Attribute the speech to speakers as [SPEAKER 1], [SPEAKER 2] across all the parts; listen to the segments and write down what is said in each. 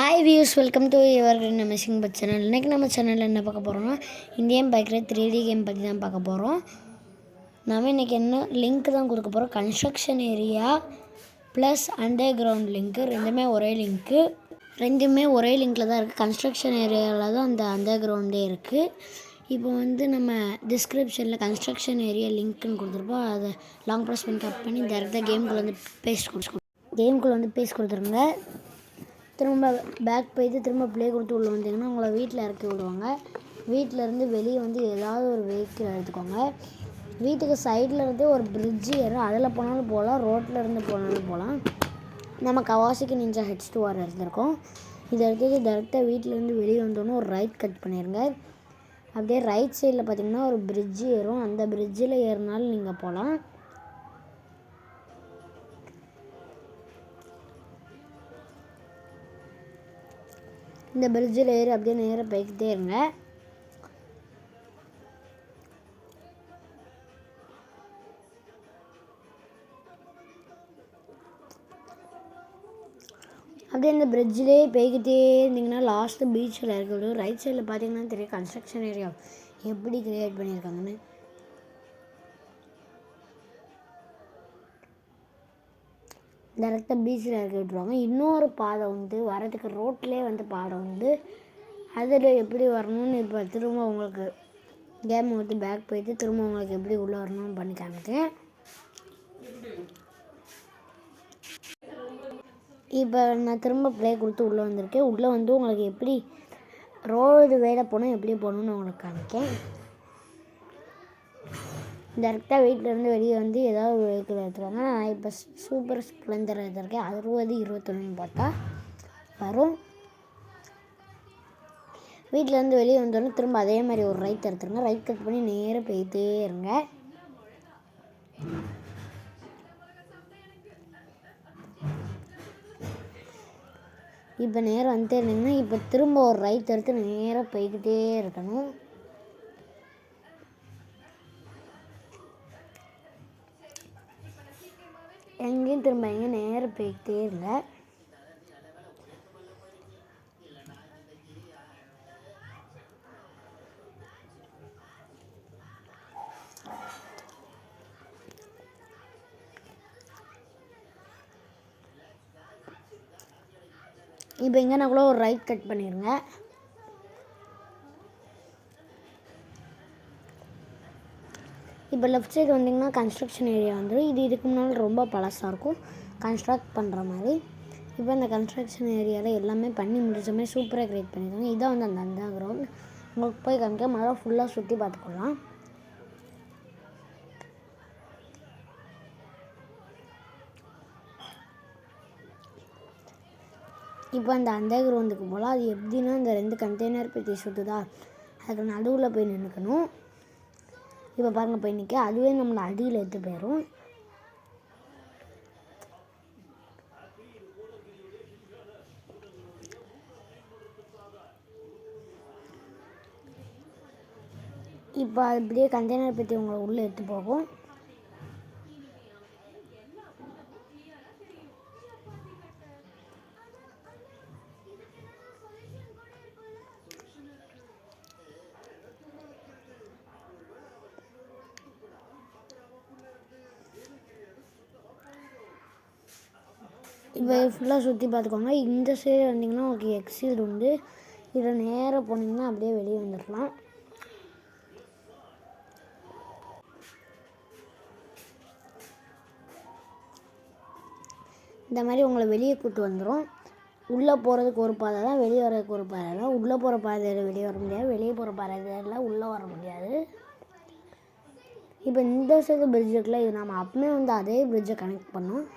[SPEAKER 1] Hi views, welcome to your missing but channel. இன்றைக்கி நம்ம சேனலில் என்ன பார்க்க போகிறோம்னா இந்தியன் பைக்கில் 3D கேம் பற்றி தான் பார்க்க போகிறோம். நம்ம இன்றைக்கி என்ன லிங்க் தான் கொடுக்க போகிறோம். Construction area plus under ground link ரெண்டுமே ஒரே லிங்க்கில் தான் இருக்குது. கன்ஸ்ட்ரக்ஷன் ஏரியாவில் தான் அந்த அண்டர் கிரவுண்டே இருக்குது. இப்போ நம்ம டிஸ்கிரிப்ஷனில் கன்ஸ்ட்ரக்ஷன் ஏரியா லிங்க்குன்னு கொடுத்துருப்போம். அதை லாங் ப்ரெஸ் பண்ணி கட் பண்ணி டேரெக்டாக கேமுக்குள்ளே பேஸ்ட் கொடுத்துருங்க. திரும்ப பேக் போய்ட்டு திரும்ப ப்ளே கொடுத்து உள்ளே வந்தீங்கன்னா உங்களை வீட்டில் இறக்கி விடுவாங்க. வீட்டிலேருந்து வெளியே ஏதாவது ஒரு வெஹிக்கிள் எடுத்துக்கோங்க. வீட்டுக்கு சைடில் இருந்து ஒரு பிரிட்ஜு ஏறும், அதில் போனாலும் போகலாம், ரோட்டில் இருந்து போனாலும் போகலாம். நம்ம கவாசிக்கு நிஞ்சா H2R எடுத்துருக்கோம். இதை எடுத்து டேரெக்டாக வீட்டிலேருந்து வெளியே வந்தோன்னே ஒரு ரைட் கட் பண்ணிடுங்க. அப்படியே ரைட் சைடில் பார்த்திங்கன்னா ஒரு பிரிட்ஜு ஏறும், அந்த பிரிட்ஜில் ஏறினாலும் நீங்கள் போகலாம். இந்த பிரிட்ஜில் ஏறி அப்படியே நேராக போய்கிட்டே இருங்க. அப்படியே இந்த பிரிட்ஜிலே போய்கிட்டே இருந்தீங்கன்னா லாஸ்ட்டு பீச்சில் இருக்க விடும். ரைட் சைடில் பார்த்தீங்கன்னா தெரியும் கன்ஸ்ட்ரக்ஷன் ஏரியா எப்படி க்ரியேட் பண்ணியிருக்காங்கன்னு. டேரெக்டாக பீச்சில் இறக்கி விட்ருவாங்க. இன்னொரு பாதை வரதுக்கு ரோட்லேயே பாதை அதில் எப்படி வரணும்னு இப்போ திரும்ப உங்களுக்கு கேம் பேக் போயிட்டு திரும்ப உங்களுக்கு எப்படி உள்ளே வரணும்னு பண்ணி காமிக்கிறேன். இப்போ நான் திரும்ப ப்ளே கொடுத்து உள்ளே வந்திருக்கேன். உள்ளே உங்களுக்கு எப்படி ரோடு வேலை போனால் எப்படி போகணுன்னு உங்களுக்கு காமிக்கேன். டேரெக்டாக வீட்டிலேருந்து வெளியே ஏதாவது ஒரு வெஹிக்கிள் எடுத்துருவாங்க. நான் இப்போ சூப்பர் ஸ்ப்ளெண்டர் எடுத்துருக்கேன். 60-21 போட்டால் வரும். வீட்டிலேருந்து வெளியே வந்தோடனே திரும்ப அதே மாதிரி ஒரு ரைட் எடுத்துருங்க. ரைட் கட் பண்ணி நேராக போயிட்டே இருங்க. இப்போ நேராக இருந்தீங்கன்னா இப்போ திரும்ப ஒரு ரைட் எடுத்து நேராக போய்கிட்டே இருக்கணும். எங்கேயும் திரும்ப நேராக போய்கிட்டே இருங்க. இப்போ எங்கன்னா கூட ஒரு ரைட் கட் பண்ணிடுங்க. இப்போ லெஃப்ட் சைடு வந்தீங்கன்னா கன்ஸ்ட்ரக்ஷன் ஏரியா இது இதுக்கு முன்னால் ரொம்ப பழசாக இருக்கும், கன்ஸ்ட்ரக்ட் பண்ணுற மாதிரி. இப்போ இந்த கன்ஸ்ட்ரக்ஷன் ஏரியாவில் எல்லாமே பண்ணி முடிச்ச மாதிரி சூப்பராக க்ரியேட் பண்ணியிருக்காங்க. இதான் அந்த அண்டர் கிரவுண்ட். உங்களுக்கு போய் காமிக்க மழை ஃபுல்லாக சுற்றி பார்த்துக்கலாம். இப்போ அந்த அண்டர் கிரவுண்டுக்கு போகலாம். அது எப்படின்னா இந்த 2 கண்டெய்னர் பெட்டி சுற்றுதா, அதுக்கு நடுவில் போய் நின்றுக்கணும். இப்போ பாருங்கள் போய் நிற்க, அதுவே நம்மளை அடியில் எடுத்து போயிடும். இப்போ அப்படியே கண்டெய்னர் பெட்டி உங்களை உள்ளே எடுத்து போகும். இப்போ ஃபுல்லாக சுற்றி பார்த்துக்கோங்க. இந்த சைடு வந்தீங்கன்னா உங்களுக்கு எக்ஸிட் இதில் நேராக போனீங்கன்னா அப்படியே வெளியே வந்துடலாம். இந்த மாதிரி உங்களை வெளியே கூப்பிட்டு வந்துடும். உள்ளே போகிறதுக்கு ஒரு பாதை தான், வெளியே வர்றதுக்கு ஒரு பாதை தான். உள்ளே போகிற பாதையில் வெளியே வர முடியாது, வெளியே போகிற பாதையில் உள்ளே வர முடியாது. இப்போ இந்த சைடு பிரிட்ஜ் இருக்குல்ல, இது நம்ம அப்பவே அதே பிரிட்ஜை கனெக்ட் பண்ணோம்.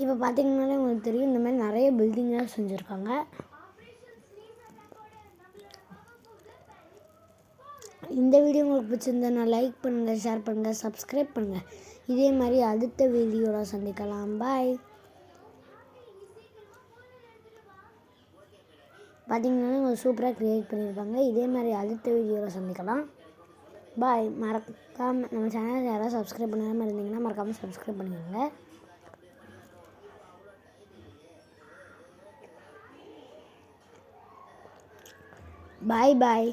[SPEAKER 1] இப்போ பார்த்தீங்கன்னாலே உங்களுக்கு தெரியும், இந்த மாதிரி நிறைய பில்டிங்காக செஞ்சுருக்காங்க. இந்த வீடியோ உங்களுக்கு பிடிச்சிருந்தா லைக் பண்ணுங்கள், ஷேர் பண்ணுங்கள், சப்ஸ்கிரைப் பண்ணுங்கள். இதே மாதிரி அடுத்த வீடியோவில் சந்திக்கலாம். பாய். பார்த்தீங்கன்னா சூப்பராக க்ரியேட் பண்ணியிருப்பாங்க. இதே மாதிரி அடுத்த வீடியோவில் சந்திக்கலாம். பாய். மறக்காமல் நம்ம சேனல் யாராவது சப்ஸ்கிரைப் பண்ணாமல் இருந்தீங்கன்னா மறக்காமல் சப்ஸ்கிரைப் பண்ணிக்கோங்க. பாய் பாய்.